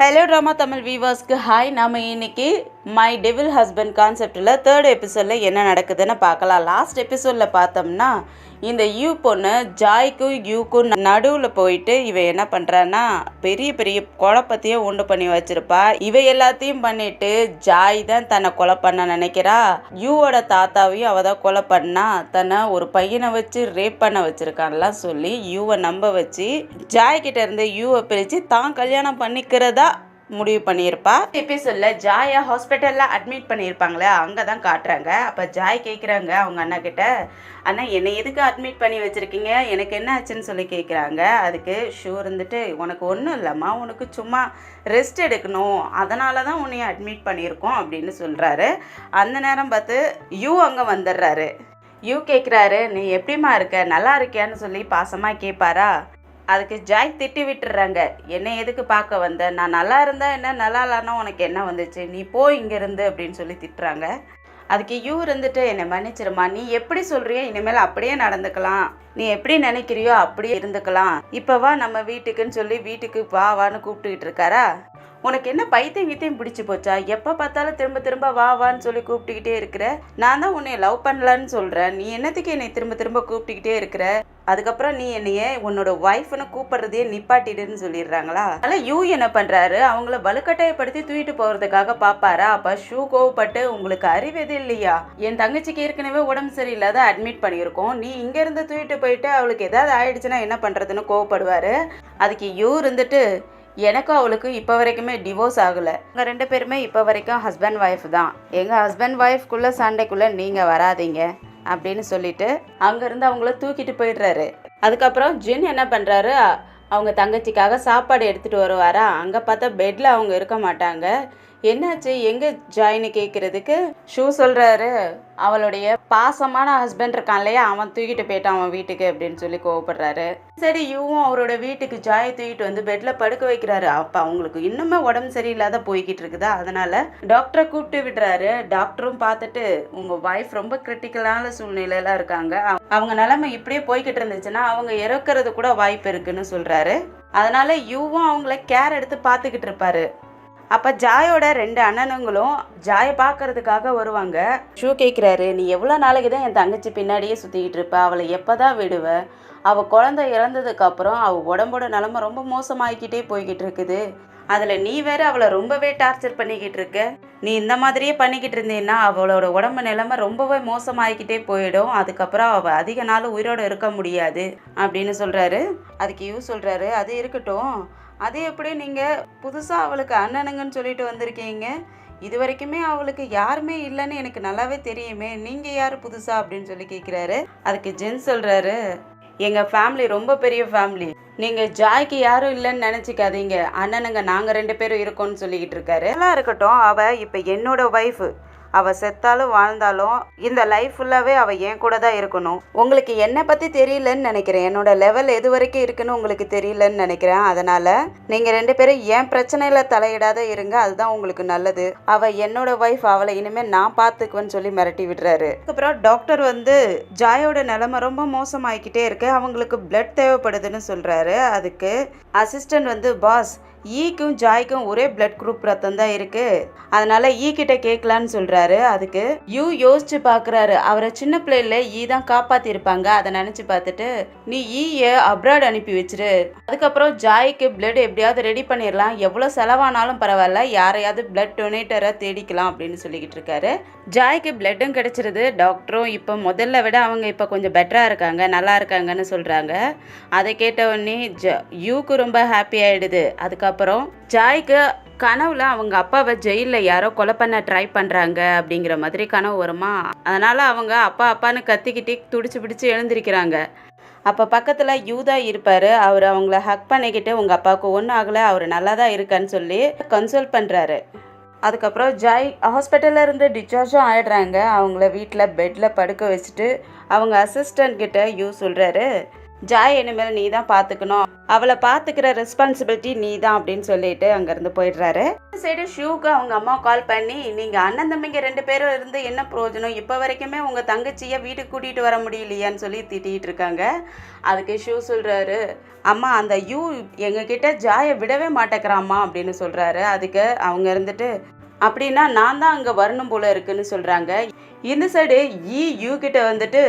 Hello drama Tamil வீவர்ஸ்க்கு hi. நாம் இன்னைக்கு மை டெவில் ஹஸ்பண்ட் கான்செப்டில் 3rd எபிசோடில் என்ன நடக்குதுன்னு பார்க்கலாம். லாஸ்ட் எபிசோடில் பார்த்தோம்னா இந்த யூ பொண்ணு ஜாய்க்கும் யூக்கும் நடுவில் போயிட்டு இவ என்ன பண்ணுறான்னா பெரிய பெரிய குழப்பத்தையும் உண்டு பண்ணி வச்சிருப்பா. இவ எல்லாத்தையும் பண்ணிட்டு ஜாய் தான் தன்னை கொலை பண்ண நினைக்கிறா. யூவோட தாத்தாவையும் அவ தான் கொலை பண்ணா. தன்னை ஒரு பையனை வச்சு ரேப் பண்ண வச்சிருக்கான்லாம் சொல்லி யூவை நம்ப வச்சு ஜாய் கிட்ட இருந்து யூவை பிரித்து தான் கல்யாணம் பண்ணிக்கிறதா முடிவு பண்ணியிருப்பா. எபிசோட்ல ஜாயை ஹாஸ்பிட்டலில் அட்மிட் பண்ணியிருப்பாங்களே அங்கே தான் காட்டுறாங்க. அப்போ ஜாய் கேட்குறாங்க அவங்க அண்ணா கிட்ட, அண்ணா என்னை எதுக்கு அட்மிட் பண்ணி வச்சுருக்கீங்க, எனக்கு என்ன ஆச்சுன்னு சொல்லி கேட்குறாங்க. அதுக்கு ஷூ இருந்துட்டு உனக்கு ஒன்றும் இல்லைம்மா, உனக்கு சும்மா ரெஸ்ட் எடுக்கணும், அதனால தான் உன்னைய அட்மிட் பண்ணியிருக்கோம் அப்படின்னு சொல்கிறாரு. அந்த நேரம் பார்த்து யூ அங்கே வந்துடுறாரு. யூ கேட்குறாரு, நீ எப்படிமா இருக்க, நல்லா இருக்கியான்னு சொல்லி பாசமாக கேட்பாரா. அதுக்கு ஜாய் திட்டி விட்டுறாங்க, என்னை எதுக்கு பார்க்க வந்த, நான் நல்லா இருந்தா என்ன, நல்லா இல்லைன்னா உனக்கு என்ன வந்துச்சு, நீ போ இங்கேருந்து அப்படின்னு சொல்லி திட்டுறாங்க. அதுக்கு யூ இருந்துட்டு என்னை மன்னிச்சிருமா, நீ எப்படி சொல்கிறியோ இனிமேல் அப்படியே நடந்துக்கலாம், நீ எப்படி நினைக்கிறியோ அப்படியே இருந்துக்கலாம், இப்போ வா நம்ம வீட்டுக்குன்னு சொல்லி வீட்டுக்கு வான்னு கூப்பிட்டுக்கிட்டு இருக்காரா. உனக்கு என்ன பைத்தியம் பிடிச்சி போச்சா, எப்போ பார்த்தாலும் திரும்ப திரும்ப வான்னு சொல்லி கூப்பிட்டுக்கிட்டே இருக்கிற, நான் தான் உன்னை லவ் பண்ணலான்னு சொல்கிறேன், நீ என்னத்துக்கு என்னை திரும்ப திரும்ப கூப்பிட்டுக்கிட்டே இருக்கிற, அதுக்கப்புறம் நீ என்னையே உன்னோட ஒய்ஃப்னு கூப்பிடுறதையே நிப்பாட்டிடுன்னு சொல்லிடுறாங்களா. அதனால் யூ என்ன பண்ணுறாரு, அவங்கள வலுக்கட்டாயப்படுத்தி தூக்கிட்டு போகிறதுக்காக பார்ப்பாரா. அப்போ ஷூ கோவப்பட்டு, உங்களுக்கு அறிவு எது இல்லையா, என் தங்கச்சிக்கு ஏற்கனவே உடம்பு சரியில்லாத அட்மிட் பண்ணியிருக்கோம், நீ இங்கேருந்து தூக்கிட்டு போயிட்டு அவளுக்கு ஏதாவது ஆயிடுச்சுன்னா என்ன பண்ணுறதுன்னு கோவப்படுவார். அதுக்கு யூ இருந்துட்டு, எனக்கும் அவளுக்கு இப்போ வரைக்குமே டிவோர்ஸ் ஆகலை, எங்கள் 2 பேருமே இப்போ வரைக்கும் ஹஸ்பண்ட் ஒய்ஃப் தான், எங்கள் ஹஸ்பண்ட் ஒய்ஃப்குள்ளே சண்டைக்குள்ளே நீங்கள் வராதீங்க அப்படின்னு சொல்லிட்டு அங்கேருந்து அவங்கள தூக்கிட்டு போயிடுறாரு. அதுக்கப்புறம் ஜின் என்ன பண்ணுறாரு, அவங்க தங்கச்சிக்காக சாப்பாடு எடுத்துகிட்டு வருவாரா. அங்கே பார்த்தா பெட்டில் அவங்க இருக்க மாட்டாங்க. என்னாச்சு எங்கே ஜாயின்னு கேட்குறதுக்கு ஷூ சொல்கிறாரு, அவளுடைய பாசமான ஹஸ்பண்ட் இருக்கான் இல்லையா, அவன் தூக்கிட்டு போயிட்டான் அவன் வீட்டுக்கு அப்படின்னு சொல்லி கோவப்படுறாரு. சரி யூவும் அவரோட வீட்டுக்கு ஜாயை தூக்கிட்டு வந்து பெட்டில் படுக்க வைக்கிறாரு. அப்போ அவங்களுக்கு இன்னுமே உடம்பு சரியில்லாத போய்கிட்டு இருக்குதா, அதனால டாக்டரை கூப்பிட்டு விடுறாரு. டாக்டரும் பார்த்துட்டு, உங்கள் ஒய்ஃப் ரொம்ப கிரிட்டிக்கலான சூழ்நிலையில இருக்காங்க, அவங்க நிலைமை இப்படியே போய்கிட்டு இருந்துச்சுன்னா அவங்க இறக்குறது கூட வாய்ப்பு இருக்குன்னு சொல்கிறாரு. அதனால யூவும் அவங்கள கேர் எடுத்து பார்த்துக்கிட்டு இருப்பாரு. அப்போ ஜாயோட 2 அண்ணனுங்களும் ஜாயை பார்க்கறதுக்காக வருவாங்க. ஷூ கேட்குறாரு, நீ எவ்வளோ நாளைக்கு தான் என் தங்கச்சி பின்னாடியே சுற்றிக்கிட்டு இருப்ப, அவளை எப்போ தான் விடுவ, அவள் குழந்தை இறந்ததுக்கப்புறம் அவள் உடம்போட நிலமை ரொம்ப மோசமாகிக்கிட்டே போய்கிட்டு இருக்குது, அதில் நீ வேற அவளை ரொம்பவே டார்ச்சர் பண்ணிக்கிட்டு இருக்க, நீ இந்த மாதிரியே பண்ணிக்கிட்டு இருந்தீன்னா அவளோட உடம்பு நிலைமை ரொம்பவே மோசமாகிக்கிட்டே போயிடும், அதுக்கப்புறம் அவள் அதிக நாள் உயிரோடு இருக்க முடியாது அப்படின்னு சொல்கிறாரு. அதுக்கு யூ சொல்கிறாரு, அது இருக்கட்டும், அது எப்படி நீங்கள் புதுசாக அவளுக்கு அண்ணனுங்கன்னு சொல்லிட்டு வந்திருக்கீங்க, இது வரைக்குமே அவளுக்கு யாருமே இல்லைன்னு எனக்கு நல்லாவே தெரியுமே, நீங்கள் யார் புதுசா அப்படின்னு சொல்லி கேட்குறாரு. அதுக்கு ஜென் சொல்கிறாரு, எங்கள் ஃபேமிலி ரொம்ப பெரிய ஃபேமிலி, நீங்கள் ஜாய்க்கு யாரும் இல்லைன்னு நினச்சிக்காதீங்க, அண்ணனுங்க நாங்கள் 2 பேரும் இருக்கோன்னு சொல்லிக்கிட்டு இருக்காரு. எல்லாம் இருக்கட்டும், அவள் இப்போ என்னோட ஒய்ஃபு, அவள் செத்தாலும் வாழ்ந்தாலும் இந்த லைஃப் ஃபுல்லாகவே அவள் என் கூட தான் இருக்கணும். உங்களுக்கு என்னை பற்றி தெரியலன்னு நினைக்கிறேன், என்னோட லெவல் எது வரைக்கும் இருக்குன்னு உங்களுக்கு தெரியலன்னு நினைக்கிறேன், அதனால் நீங்கள் 2 பேரும் என் பிரச்சனையில் தலையிடாத இருங்க, அதுதான் உங்களுக்கு நல்லது, அவள் என்னோட ஒய்ஃப், அவளை இனிமேல் நான் பார்த்துக்குவேன்னு சொல்லி மிரட்டி விடுறாரு. அதுக்கப்புறம் டாக்டர் வந்து ஜாயோட நிலைமை ரொம்ப மோசமாகிக்கிட்டே இருக்கு, அவங்களுக்கு பிளட் தேவைப்படுதுன்னு சொல்கிறாரு. அதுக்கு அசிஸ்டன்ட் வந்து, பாஸ் ஈக்கும் ஜாய்க்கும் ஒரே பிளட் குரூப் ரத்தம் தான் இருக்கு, அதனால ஈ கிட்ட கேட்கலான்னு சொல்றாரு. அதுக்கு யூ யோசிச்சு பாக்குறாரு, அவரை சின்ன பிள்ளைல ஈ தான் காப்பாத்திருப்பாங்க, அதை நினைச்சு பார்த்துட்டு நீ ஈய அப்ராட் அனுப்பி வச்சிரு, அதுக்கப்புறம் ஜாய்க்கு பிளட் எப்படியாவது ரெடி பண்ணிடலாம், எவ்வளவு செலவானாலும் பரவாயில்ல, யாரையாவது பிளட் டொனேட்டரை தேடிக்கலாம் அப்படின்னு சொல்லிக்கிட்டு இருக்காரு. ஜாய்க்கு பிளட்டும் கிடைச்சிருது. டாக்டரும் இப்போ முதல்ல விட அவங்க இப்போ கொஞ்சம் பெட்டரா இருக்காங்க, நல்லா இருக்காங்கன்னு சொல்றாங்க. அதை கேட்ட உடனே யூக்கு ரொம்ப ஹாப்பி ஆயிடுது. அதுக்கப்புறம் ஜாய்க்கு கனவுல அவங்க அப்பாவை ஜெயிலில் யாரோ கொலை பண்ண ட்ரை பண்ணுறாங்க அப்படிங்கிற மாதிரி கனவு வருமா, அதனால் அவங்க அப்பான்னு கத்திக்கிட்டே துடிச்சு பிடிச்சி எழுந்திருக்கிறாங்க. அப்போ பக்கத்தில் யூதா இருப்பார், அவர் அவங்கள ஹக் பண்ணிக்கிட்டு உங்கள் அப்பாவுக்கு ஒன்றும் ஆகலை, அவர் நல்லா தான் இருக்கான்னு சொல்லி கன்சல்ட் பண்ணுறாரு. அதுக்கப்புறம் ஜாய் ஹாஸ்பிட்டலில் இருந்து டிஸ்சார்ஜும் ஆகிடுறாங்க. அவங்கள வீட்டில் பெட்டில் படுக்க வச்சுட்டு அவங்க அசிஸ்டன்ட் கிட்ட யூ சொல்கிறாரு, ஜாய் இனிமேல் நீ தான் பார்த்துக்கணும், அவளை பார்த்துக்கிற ரெஸ்பான்சிபிலிட்டி நீ தான் அப்படின்னு சொல்லிட்டு அங்கேருந்து போயிடுறாரு. இந்த சைடு ஷூக்கு அவங்க அம்மா கால் பண்ணி, நீங்கள் அண்ணன் தம்பிங்க 2 பேரும் இருந்து என்ன பிரயோஜனம், இப்போ வரைக்குமே உங்கள் தங்கச்சியை வீட்டுக்கு கூட்டிகிட்டு வர முடியலையான்னு சொல்லி திட்டிகிட்டு இருக்காங்க. அதுக்கு ஷூ சொல்கிறாரு, அம்மா அந்த யூ எங்ககிட்ட ஜாயை விடவே மாட்டேங்கிறாம்மா அப்படின்னு சொல்கிறாரு. அதுக்கு அவங்க இருந்துட்டு, அப்படின்னா நான் தான் அங்கே வரணும் போல இருக்குன்னு சொல்கிறாங்க. இந்த சைடு யூ கிட்ட வந்துட்டு,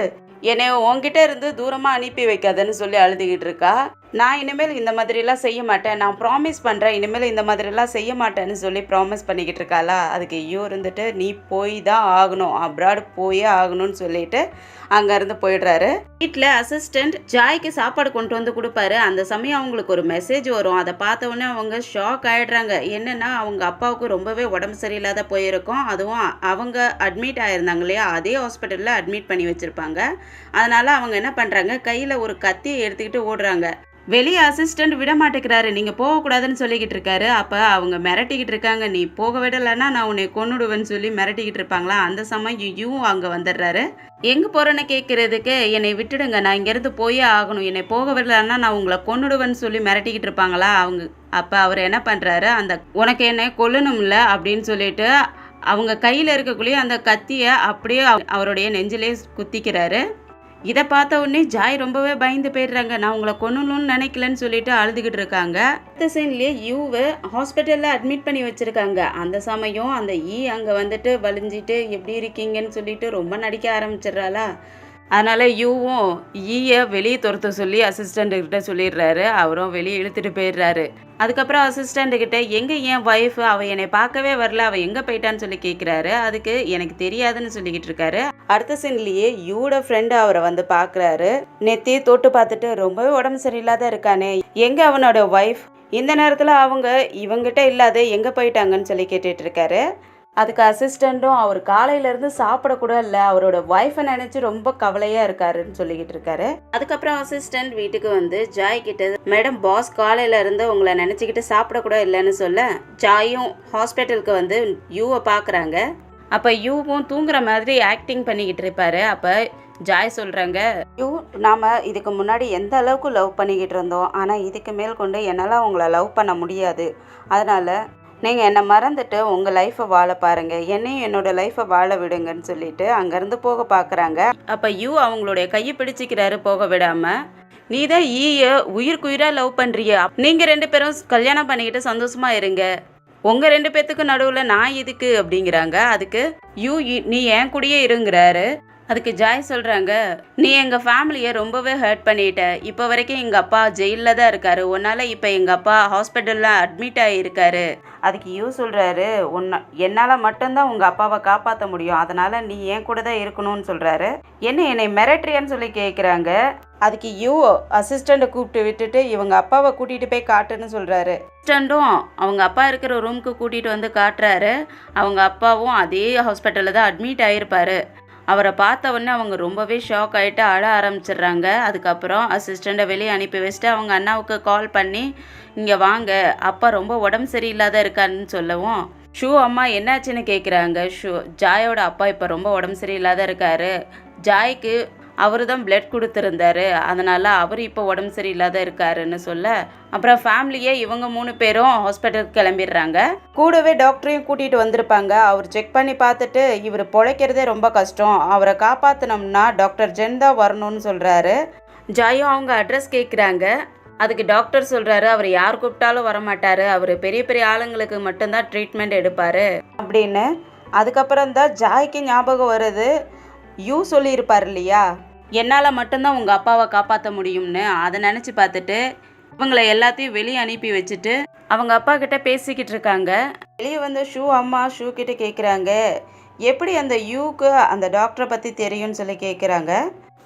என்னை உன்கிட்ட இருந்து தூரமாக அனுப்பி வைக்காதன்னு சொல்லி அழுதுகிட்டு இருக்கா. நான் இனிமேல் இந்த மாதிரிலாம் செய்ய மாட்டேன், நான் ப்ராமிஸ் பண்ணுறேன், இனிமேல் இந்த மாதிரிலாம் செய்ய மாட்டேன்னு சொல்லி ப்ராமிஸ் பண்ணிக்கிட்டு இருக்காளா. அதுக்கு ஐயோ இருந்துட்டு, நீ போய் தான் ஆகணும், அப்ராடு போயே ஆகணும்னு சொல்லிட்டு அங்கேருந்து போயிடுறாரு. வீட்டில் அசிஸ்டண்ட் ஜாய்க்கு சாப்பாடு கொண்டு வந்து கொடுப்பாரு. அந்த சமயம் அவங்களுக்கு ஒரு மெசேஜ் வரும். அதை பார்த்த உடனே அவங்க ஷாக் ஆகிடுறாங்க. என்னென்னா அவங்க அப்பாவுக்கு ரொம்பவே உடம்பு சரியில்லாத போயிருக்கும். அதுவும் அவங்க அட்மிட் ஆகிருந்தாங்க இல்லையா, அதே ஹாஸ்பிட்டலில் அட்மிட் பண்ணி வச்சுருப்பாங்க. அதனால் அவங்க என்ன பண்ணுறாங்க, கையில் ஒரு கத்தியை எடுத்துக்கிட்டு ஓடுறாங்க. வெளியே அசிஸ்டண்ட் விட மாட்டேங்கிறாரு, நீங்கள் போகக்கூடாதுன்னு சொல்லிக்கிட்டு இருக்காரு. அப்போ அவங்க மிரட்டிக்கிட்டு இருக்காங்க, நீ போக விடலைன்னா நான் உன்னை கொன்னுடுவேன்னு சொல்லி மிரட்டிக்கிட்டு இருப்பாங்களா. அந்த சமயம் யூவும் அங்கே வந்துடுறாரு. எங்கே போகிறேன்னு கேட்குறதுக்கு, என்னை விட்டுடுங்க, நான் இங்கேருந்து போயே ஆகணும், என்னை போக விடலைன்னா நான் உங்களை கொன்னுடுவேன்னு சொல்லி மிரட்டிக்கிட்டு இருப்பாங்களா அவங்க. அப்போ அவர் என்ன பண்ணுறாரு, அந்த உனக்கு என்னை கொல்லணும்ல அப்படின்னு சொல்லிட்டு அவங்க கையில் இருக்கக்குள்ளேயே அந்த கத்தியை அப்படியே அவருடைய நெஞ்சிலே குத்திக்கிறாரு. இதை பார்த்த உடனே ஜாய் ரொம்பவே பயந்து போயிடுறாங்க. நான் உங்களை கொன்னணும்னு நினைக்கலன்னு சொல்லிட்டு அழுதுகிட்டு இருக்காங்க. அடுத்த சீன்லேயே யூவை ஹாஸ்பிட்டலில் அட்மிட் பண்ணி வச்சுருக்காங்க. அந்த சமயம் அந்த அங்கே வந்துட்டு வலிஞ்சிட்டு எப்படி இருக்கீங்கன்னு சொல்லிட்டு ரொம்ப நடிக்க ஆரம்பிச்சிடுறாளா. அதனால் யூவும் ஈயை வெளியே துரத்த சொல்லி அசிஸ்டண்ட்டுக்கிட்ட சொல்லிடுறாரு. அவரும் வெளியே இழுத்துட்டு போயிடுறாரு. அதுக்கப்புறம் அசிஸ்டண்ட்டுக்கிட்ட, எங்கே என் ஒய்ஃப், அவள் என்னை பார்க்கவே வரல, அவள் எங்கே போயிட்டான்னு சொல்லி கேட்குறாரு. அதுக்கு எனக்கு தெரியாதுன்னு சொல்லிக்கிட்டு இருக்காரு. அடுத்த சீன்லேயே யூட ஃப்ரெண்டு அவரை வந்து பார்க்குறாரு. நெத்தியை தொட்டு பார்த்துட்டு, ரொம்பவே உடம்பு சரியில்லாத இருக்கானே, எங்கே அவனோட ஒய்ஃப், இந்த நேரத்தில் அவங்க இவங்கிட்ட இல்லாத எங்கே போயிட்டாங்கன்னு சொல்லி கேட்டுட்டு இருக்காரு. அதுக்கு அசிஸ்டண்ட்டும், அவர் காலையிலேருந்து சாப்பிடக்கூட இல்லை, அவரோட ஒய்ஃபை நினச்சி ரொம்ப கவலையாக இருக்காருன்னு சொல்லிக்கிட்டு இருக்காரு. அதுக்கப்புறம் அசிஸ்டண்ட் வீட்டுக்கு வந்து ஜாய் கிட்ட, மேடம் பாஸ் காலையிலேருந்து உங்களை நினச்சிக்கிட்டு சாப்பிடக்கூட இல்லைன்னு சொல்ல, ஜாயும் ஹாஸ்பிட்டலுக்கு வந்து யூவை பார்க்குறாங்க. அப்போ யூவும் தூங்குற மாதிரி ஆக்டிங் பண்ணிக்கிட்டு இருப்பாரு. அப்போ ஜாய் சொல்கிறாங்க, யூ நாம் இதுக்கு முன்னாடி எந்த அளவுக்கு லவ் பண்ணிக்கிட்டு இருந்தோம், ஆனால் இதுக்கு மேல் கொண்டு என்னால் உங்களை லவ் பண்ண முடியாது, அதனால் நீங்கள் என்னை மறந்துட்டு உங்கள் லைஃப்பை வாழ பாருங்கள், என்னையும் என்னோடய லைஃப்பை வாழ விடுங்கன்னு சொல்லிட்டு அங்கேருந்து போக பார்க்குறாங்க. அப்போ யூ அவங்களுடைய கையை பிடிச்சிக்கிறாரு போக விடாமல். நீ தான் ஈயை உயிருக்குயிராக லவ் பண்ணுறிய, நீங்கள் 2 பேரும் கல்யாணம் பண்ணிக்கிட்டு சந்தோஷமாக இருங்க, உங்கள் 2 பேர்த்துக்கு நடுவில் நான் இதுக்கு அப்படிங்கிறாங்க. அதுக்கு யூ நீ என் கூடயே இருங்கிறாரு. அதுக்கு ஜாய் சொல்கிறாங்க, நீ எங்கள் ஃபேமிலியை ரொம்பவே ஹர்ட் பண்ணிட்ட, இப்போ வரைக்கும் எங்கள் அப்பா ஜெயிலில் தான் இருக்காரு, உன்னால் இப்போ எங்கள் அப்பா ஹாஸ்பிட்டலில் அட்மிட் ஆகியிருக்காரு. அதுக்கு யூ சொல்கிறாரு, என்னால் மட்டும்தான் உங்கள் அப்பாவை காப்பாற்ற முடியும், அதனால் நீ என் கூட தான் இருக்கணும்னு சொல்கிறாரு. என்னை மிரட்டுறியான்னு சொல்லி கேட்குறாங்க. அதுக்கு யூ அசிஸ்டண்ட்டை கூப்பிட்டு விட்டுட்டு இவங்க அப்பாவை கூட்டிகிட்டு போய் காட்டுன்னு சொல்கிறாரு. அசிஸ்டண்ட்டும் அவங்க அப்பா இருக்கிற ரூமுக்கு கூட்டிகிட்டு வந்து காட்டுறாரு. அவங்க அப்பாவும் அதே ஹாஸ்பிட்டலில் தான் அட்மிட் ஆகியிருப்பார். அவரை பார்த்த உடனே அவங்க ரொம்பவே ஷாக் ஆகிட்டு அழ ஆரம்பிச்சிடுறாங்க. அதுக்கப்புறம் அசிஸ்டண்ட்டை வெளியே அனுப்பி வச்சுட்டு அவங்க அண்ணாவுக்கு கால் பண்ணி, இங்கே வாங்க, அப்பா ரொம்ப உடம்பு சரியில்லாத இருக்கான்னு சொல்லவும், ஷூ அம்மா என்னாச்சுன்னு கேட்குறாங்க. ஜாயோட அப்பா இப்போ ரொம்ப உடம்பு சரியில்லாத இருக்காரு, ஜாய்க்கு அவர் தான் பிளட் கொடுத்துருந்தாரு, அதனால் அவர் இப்போ உடம்பு சரியில்லாத இருக்காருன்னு சொல்ல, அப்புறம் ஃபேமிலியே இவங்க 3 பேரும் ஹாஸ்பிட்டலுக்கு கிளம்பிடுறாங்க. கூடவே டாக்டரையும் கூட்டிகிட்டு வந்திருப்பாங்க. அவர் செக் பண்ணி பார்த்துட்டு, இவர் பிழைக்கிறதே ரொம்ப கஷ்டம், அவரை காப்பாற்றினோம்னா டாக்டர் ஜென் தான் வரணும்னு சொல்கிறாரு. ஜாயும் அவங்க அட்ரஸ் கேட்குறாங்க. அதுக்கு டாக்டர் சொல்கிறாரு, அவர் யார் கூப்பிட்டாலும் வரமாட்டார், அவர் பெரிய பெரிய ஆளுங்களுக்கு மட்டும்தான் ட்ரீட்மெண்ட் எடுப்பார் அப்படின்னு. அதுக்கப்புறம் தான் ஜாய்க்கு ஞாபகம் வருது, யூ சொல்லியிருப்பார் இல்லையா, என்னால் மட்டும்தான் உங்கள் அப்பாவை காப்பாற்ற முடியும்னு. அதை நினச்சி பார்த்துட்டு இவங்களை எல்லாத்தையும் வெளியே அனுப்பி வச்சுட்டு அவங்க அப்பா கிட்ட பேசிக்கிட்டு இருக்காங்க. வெளியே வந்து அம்மா ஷூ கிட்ட கேட்குறாங்க, எப்படி அந்த யூக்கு அந்த டாக்டரை பற்றி தெரியும்னு சொல்லி கேட்குறாங்க.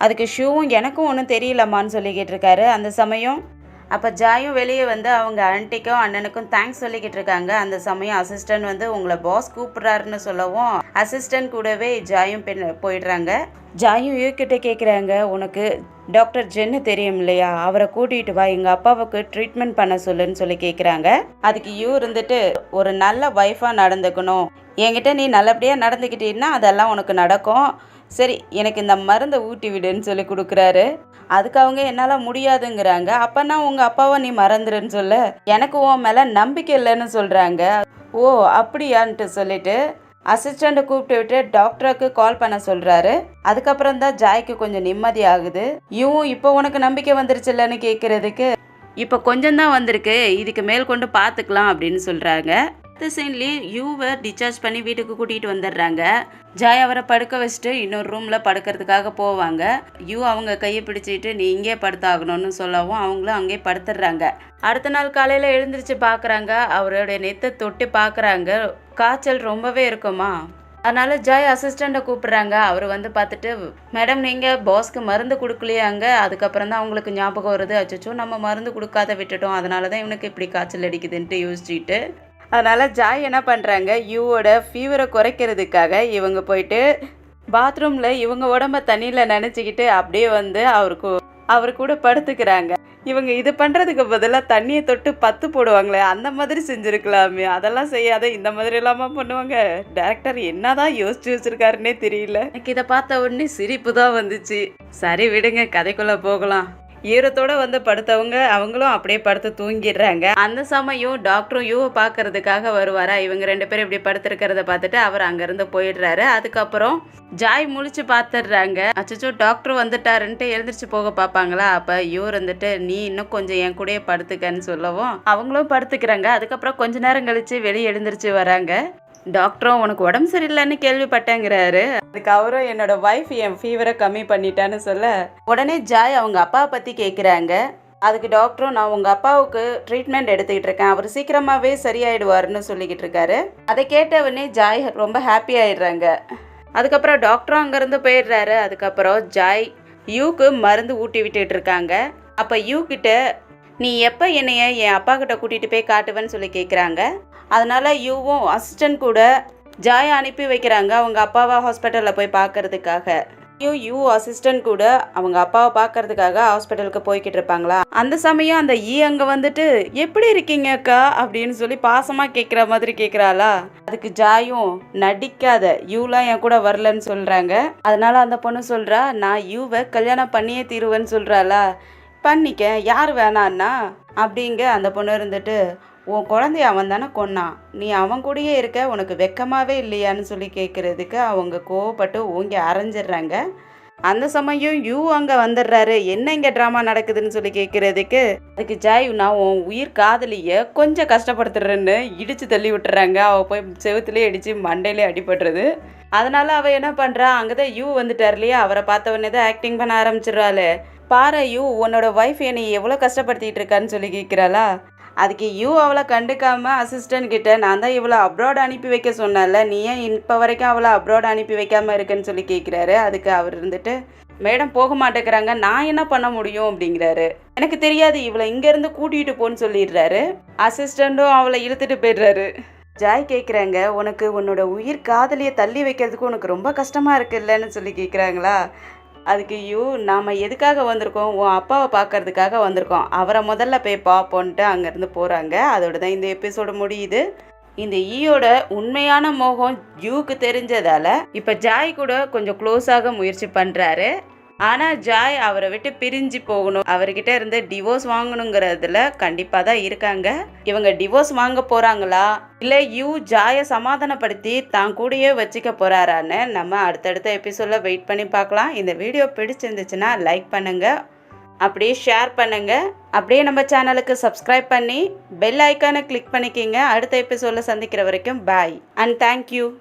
அதுக்கு ஷூவும் எனக்கும் ஒன்றும் தெரியலம்மான்னு சொல்லிக்கிட்டு இருக்காரு. அந்த சமயம் அப்போ ஜாயும் வெளியே வந்து அவங்க ஆன்ட்டிக்கும் அண்ணனுக்கும் தேங்க்ஸ் சொல்லிக்கிட்டு இருக்காங்க. அந்த சமயம் அசிஸ்டண்ட் வந்து உங்களை பாஸ் கூப்பிட்றாருன்னு சொல்லவும் அசிஸ்டண்ட் கூடவே ஜாயும் போயிடுறாங்க. ஜாயும் யூக்கிட்ட கேட்குறாங்க, உனக்கு டாக்டர் ஜென்னு தெரியும் இல்லையா, அவரை கூட்டிகிட்டு வா, எங்கள் அப்பாவுக்கு ட்ரீட்மெண்ட் பண்ண சொல்லுன்னு சொல்லி கேட்குறாங்க. அதுக்கு யூ இருந்துட்டு, ஒரு நல்ல ஒய்ஃபாக நடந்துக்கணும், என்கிட்ட நீ நல்லபடியாக நடந்துக்கிட்டீன்னா அதெல்லாம் உனக்கு நடக்கும், சரி எனக்கு இந்த மருந்தை ஊட்டி விடுன்னு சொல்லி கொடுக்குறாரு. அதுக்கு அவங்க என்னால் முடியாதுங்கிறாங்க. அப்போனா உங்கள் அப்பாவை நீ மறந்துடுன்னு சொல்ல, எனக்கு உன் மேலே நம்பிக்கை இல்லைன்னு சொல்கிறாங்க. ஓ அப்படியான்ட்டு சொல்லிட்டு அசிஸ்டண்ட்டை கூப்பிட்டு விட்டு டாக்டருக்கு கால் பண்ண சொல்கிறாரு. அதுக்கப்புறம் தான் ஜாய்க்கு கொஞ்சம் நிம்மதி ஆகுது. இவன் இப்போ உனக்கு நம்பிக்கை வந்துருச்சுல்லன்னு கேட்குறதுக்கு, இப்போ கொஞ்சம் தான் வந்திருக்கு, இதுக்கு மேல் கொண்டு பார்த்துக்கலாம் அப்படின்னு சொல்கிறாங்க. அடுத்த சீன்லி யூவை டிஸ்சார்ஜ் பண்ணி வீட்டுக்கு கூட்டிகிட்டு வந்துடுறாங்க. ஜாய் அவரை படுக்க வச்சுட்டு இன்னொரு ரூமில் படுக்கிறதுக்காக போவாங்க. யூ அவங்க கையை பிடிச்சிட்டு நீ இங்கே படுத்தாகணும்னு சொல்லவும் அவங்களும் அங்கேயே படுத்துடுறாங்க. அடுத்த நாள் காலையில் எழுந்திரிச்சு பார்க்குறாங்க. அவருடைய நெத்தை தொட்டு பார்க்குறாங்க. காய்ச்சல் ரொம்பவே இருக்குமா, அதனால ஜாய் அசிஸ்டண்ட்டை கூப்பிட்றாங்க. அவர் வந்து பார்த்துட்டு, மேடம் நீங்கள் பாஸ்க்கு மருந்து கொடுக்கலையாங்க. அதுக்கப்புறம் தான் அவங்களுக்கு ஞாபகம் வருது, அச்சோ நம்ம மருந்து கொடுக்காத விட்டுட்டோம், அதனால தான் இவனுக்கு இப்படி காய்ச்சல் அடிக்குதுன்ட்டு யோசிச்சுட்டு, அதனால் ஜாய் என்ன பண்ணுறாங்க, யூவோட ஃபீவரை குறைக்கிறதுக்காக இவங்க போயிட்டு பாத்ரூமில் இவங்க உடம்ப தண்ணியில் நினச்சிக்கிட்டு அப்படியே வந்து அவர் கூட படுத்துக்கிறாங்க. இவங்க இது பண்ணுறதுக்கு பதிலாக தண்ணியை தொட்டு பத்து போடுவாங்களே, அந்த மாதிரி செஞ்சுருக்கலாமே. அதெல்லாம் செய்யாத இந்த மாதிரி இல்லாமல் பண்ணுவாங்க. டேரக்டர் என்னதான் யோசிச்சு வச்சுருக்காருன்னே தெரியல. எனக்கு இதை பார்த்த உடனே சிரிப்பு தான் வந்துச்சு. சரி விடுங்க, கதைக்குள்ளே போகலாம். ஈரத்தோடு வந்து படுத்தவங்க அவங்களும் அப்படியே படுத்து தூங்கிடுறாங்க. அந்த சமயம் டாக்டரும் யூவை பார்க்கறதுக்காக வருவாரா. இவங்க 2 பேரும் இப்படி படுத்துருக்கிறத பார்த்துட்டு அவர் அங்கேருந்து போயிடுறாரு. அதுக்கப்புறம் ஜாய் முழிச்சு பார்த்துடுறாங்க. அச்சோ டாக்டர் வந்துட்டாருன்ட்டு எழுந்திரிச்சு போக பார்ப்பாங்களா. அப்போ யூ இருந்துட்டு நீ இன்னும் கொஞ்சம் என் கூடயே படுத்துக்கன்னு சொல்லவும் அவங்களும் படுத்துக்கிறாங்க. அதுக்கப்புறம் கொஞ்ச நேரம் கழிச்சு வெளியே எழுந்திரிச்சு வராங்க. டாக்டரும் உனக்கு உடம்பு சரியில்லைன்னு கேள்விப்பட்டேங்கிறாரு. அதுக்கு அவரும் என்னோட ஒய்ஃப் என் ஃபீவரை கம்மி பண்ணிட்டான்னு சொல்ல உடனே ஜாய் அவங்க அப்பாவை பற்றி கேட்குறாங்க. அதுக்கு டாக்டரும் நான் உங்கள் அப்பாவுக்கு ட்ரீட்மெண்ட் எடுத்துக்கிட்டு இருக்கேன், அவர் சீக்கிரமாகவே சரியாயிடுவார்னு சொல்லிக்கிட்டு இருக்காரு. அதை கேட்டவுடனே ஜாய் ரொம்ப ஹாப்பி ஆயிடுறாங்க. அதுக்கப்புறம் டாக்டரும் அங்கேருந்து போயிடுறாரு. அதுக்கப்புறம் ஜாய் யூக்கு மருந்து ஊட்டி விட்டுட்டு இருக்காங்க. அப்போ யூ கிட்ட நீ எப்போ என்னைய என் அப்பா கிட்ட கூட்டிகிட்டு போய் காட்டுவேன்னு சொல்லி கேட்குறாங்க. அதனால் யூவும் அசிஸ்டன்ட் கூட ஜாயை அனுப்பி வைக்கிறாங்க அவங்க அப்பாவை ஹாஸ்பிட்டலில் போய் பார்க்கறதுக்காக. யூ அசிஸ்டன்ட் கூட அவங்க அப்பாவை பார்க்கறதுக்காக ஹாஸ்பிட்டலுக்கு போய்கிட்டு இருப்பாங்களா. அந்த சமயம் அந்த அங்கே வந்துட்டு எப்படி இருக்கீங்க அக்கா அப்படின்னு சொல்லி பாசமாக கேட்குற மாதிரி கேட்குறாளா. அதுக்கு ஜாயும் நடிக்காத, யூலாம் என் கூட வரலன்னு சொல்கிறாங்க. அதனால அந்த பொண்ணு சொல்கிறா நான் யூவை கல்யாணம் பண்ணியே தீருவேன்னு சொல்கிறாளா. பண்ணிக்க, யார் வேணான்னா அப்படிங்க. அந்த பொண்ணு இருந்துட்டு உன் குழந்தைய அவன் தானே கொன்னான், நீ அவன் கூடயே இருக்க, உனக்கு வெக்கமாகவே இல்லையான்னு சொல்லி கேட்குறதுக்கு அவங்க கோவப்பட்டு ஓங்கி அரைஞ்சிடுறாங்க. அந்த சமயம் யூ அங்கே வந்துடுறாரு. என்ன இங்கே ட்ராமா நடக்குதுன்னு சொல்லி கேட்குறதுக்கு அதுக்கு ஜாய் நான் உன் உயிர் காதலியை கொஞ்சம் கஷ்டப்படுத்துறேன்னு இடித்து தள்ளி விட்டுறாங்க. அவள் போய் செவுத்துலேயே இடித்து மண்டையிலே அடிபடுறது. அதனால அவள் என்ன பண்ணுறா, அங்கே தான் யூ வந்துட்டார் இல்லையா, அவரை பார்த்த உடனே தான் ஆக்டிங் பண்ண ஆரம்பிச்சிடுறாள். பாரு யூ உன்னோட ஒய்ஃப் என்னை எவ்வளோ கஷ்டப்படுத்திட்டு இருக்கான்னு சொல்லி கேட்குறாளா. அதுக்கு யூ அவளை கண்டுக்காமல் அசிஸ்டன்ட் கிட்ட நான் தான் இவ்வளோ அப்ராட் அனுப்பி வைக்க சொன்னால, நீ ஏன் இப்போ வரைக்கும் அவளை அப்ராட் அனுப்பி வைக்காமல் இருக்குன்னு சொல்லி கேட்குறாரு. அதுக்கு அவர் இருந்துட்டு மேடம் போக மாட்டேங்கிறாங்க, நான் என்ன பண்ண முடியும் அப்படிங்கிறாரு. எனக்கு தெரியாது, இவளை இங்கேருந்து கூட்டிகிட்டு போன்னு சொல்லிடுறாரு. அசிஸ்டண்ட்டும் அவளை இழுத்துட்டு போயிடுறாரு. ஜாய் கேட்குறாங்க உனக்கு உன்னோட உயிர் காதலியை தள்ளி வைக்கிறதுக்கு உனக்கு ரொம்ப கஷ்டமாக இருக்குல்லன்னு சொல்லி கேட்குறாங்களா. அதுக்கு யூ நாம் எதுக்காக வந்திருக்கோம், உன் அப்பாவை பார்க்கறதுக்காக வந்திருக்கோம், அவரை முதல்ல போய் பார்ப்போன்ட்டு அங்கேருந்து போகிறாங்க. அதோட தான் இந்த எபிசோடு முடியுது. இந்த ஈயோட உண்மையான மோகம் யூக்கு தெரிஞ்சதால் இப்போ ஜாய் கூட கொஞ்சம் க்ளோஸாக முயற்சி பண்ணுறாரு. ஆனால் ஜாய் அவரை விட்டு பிரிஞ்சு போகணும், அவர்கிட்ட இருந்து டிவோர்ஸ் வாங்கணுங்கிறதுல கண்டிப்பாக தான் இருக்காங்க. இவங்க டிவோர்ஸ் வாங்க போகிறாங்களா இல்லை யூ ஜாயை சமாதானப்படுத்தி தான் கூடயே வச்சுக்க போகிறாரான்னு நம்ம அடுத்தடுத்த எபிசோடில் வெயிட் பண்ணி பார்க்கலாம். இந்த வீடியோ பிடிச்சிருந்துச்சுன்னா லைக் பண்ணுங்கள், அப்படியே ஷேர் பண்ணுங்கள், அப்படியே நம்ம சேனலுக்கு சப்ஸ்கிரைப் பண்ணி பெல் ஐக்கானை கிளிக் பண்ணிக்கிங்க. அடுத்த எபிசோடில் சந்திக்கிற வரைக்கும் பாய் அண்ட் தேங்க்யூ.